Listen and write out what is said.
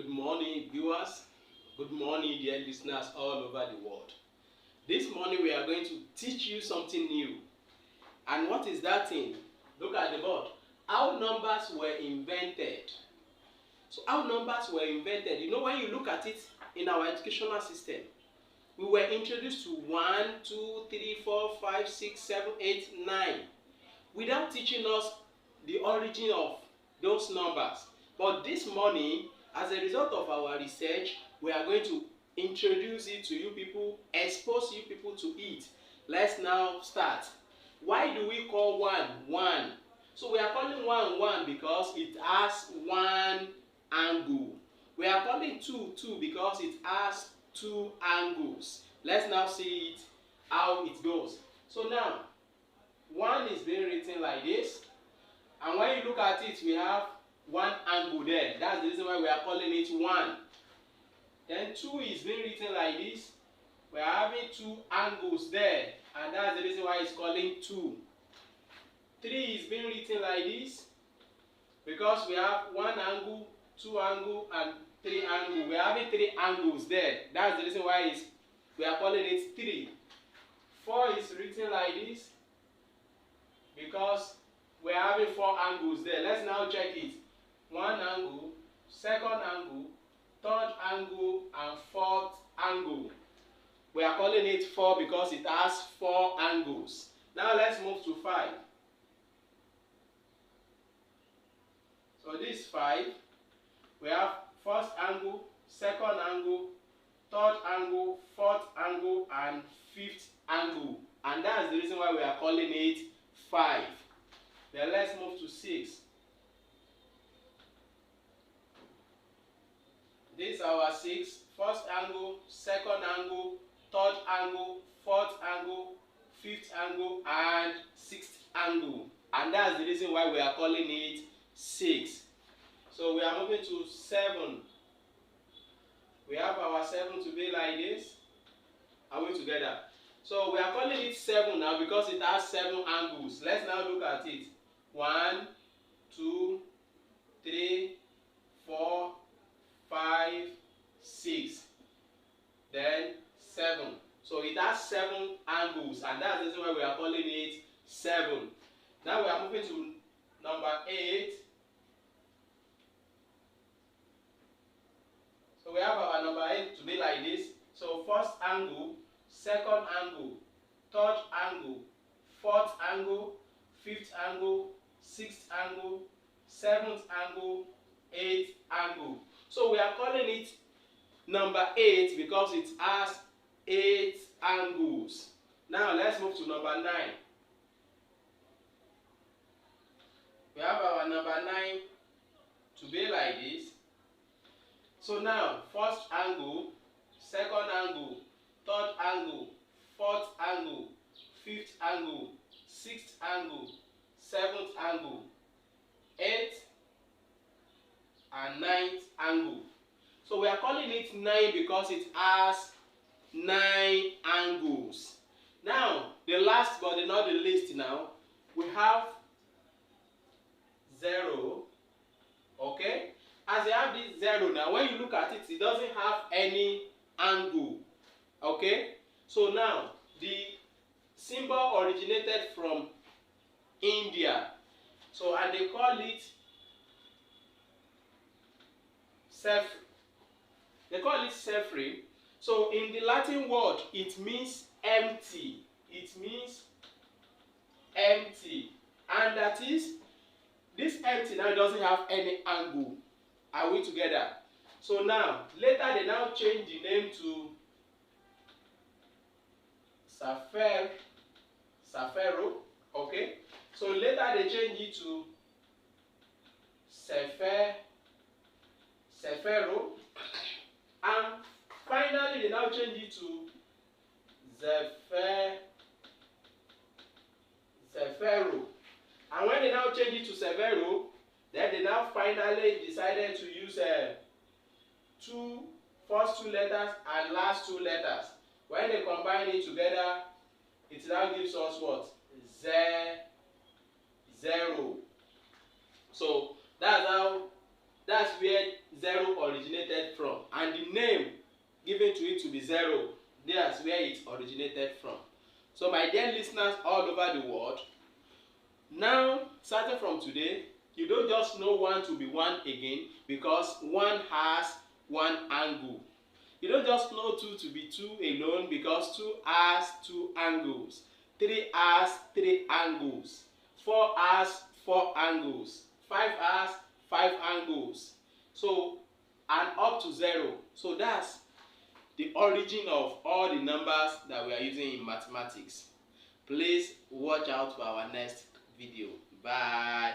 Good morning, viewers. Good morning, dear listeners all over the world. This morning we are going to teach you something new. And what is that thing? Look at the board. How numbers were invented. So how numbers were invented. You know, when you look at it in our educational system, we were introduced to 1, 2, 3, 4, 5, 6, 7, 8, 9 without teaching us the origin of those numbers. But this morning, as a result of our research, we are going to introduce it to you people, expose you people to it. Let's now start. Why do we call 1 1? So we are calling 1 1 because it has one angle. We are calling 2 2 because it has two angles. Let's now see it, how it goes. So now, 1 is being written like this, and when you look at it, we have one angle there. That's the reason why we are calling it 1. Then 2 is being written like this. We are having two angles there, and that's the reason why it's calling 2. 3 is being written like this because we have one angle, two angle, and 3 angle. We are having 3 angles there. That's the reason why we are calling it 3. 4 is written like this because we are having 4 angles there. Let's now check it. 1 angle, 2nd angle, 3rd angle, and 4th angle. We are calling it 4 because it has 4 angles. Now let's move to 5. So this is 5. We have 1st angle, 2nd angle, 3rd angle, 4th angle, and 5th angle. And that's the reason why we are calling it 5. Then let's move to 6. This is our 6. 1st angle, 2nd angle, 3rd angle, 4th angle, 5th angle, and 6th angle. And that's the reason why we are calling it 6. So we are moving to 7. We have our 7 to be like this. Are we together? So we are calling it 7 now because it has 7 angles. Let's now look at it. 1, 2, 3, 4, 5, 6. Then 7. So it has 7 angles, and that's the reason why we are calling it 7. Now we are moving to number 8. So we have our number 8 to be like this. So 1st angle, 2nd angle, 3rd angle, 4th angle, 5th angle, 6th angle, 7th angle, 8th angle. So we are calling it number 8 because it has 8 angles. Now let's move to number 9. We have our number 9 to be like this. So now, 1st angle, 2nd angle, 3rd angle, 4th angle, 5th angle, 6th angle, 7th angle, 8th and 9th angle. So we are calling it 9 because it has 9 angles. Now, the last but not the least now, we have 0. Okay? As you have this 0 now, when you look at it, it doesn't have any angle. Okay? So now, the symbol originated from India. So, and they call it Ceph. They call it Cephri. So, in the Latin word, it means empty. It means empty. And that is, this empty now doesn't have any angle. Are we together? So now, later they now change the name to Cephero. Okay? So later they change it to Cephero. And finally they now change it to Cephero. And when they now change it to Cephero, then they now finally decided to use first 2 letters and last 2 letters. When they combine it together, it now gives us what? 0. So that's where 0 originated from, and the name given to it to be 0, that's where it originated from. So my dear listeners all over the world, now starting from today, you don't just know 1 to be 1 again, because 1 has 1 angle. You don't just know 2 to be 2 alone, because 2 has 2 angles. 3 has 3 angles. 4 has 4 angles. 5 has 5 angles. So, and up to 0. So that's the origin of all the numbers that we are using in mathematics. Please watch out for our next video. Bye.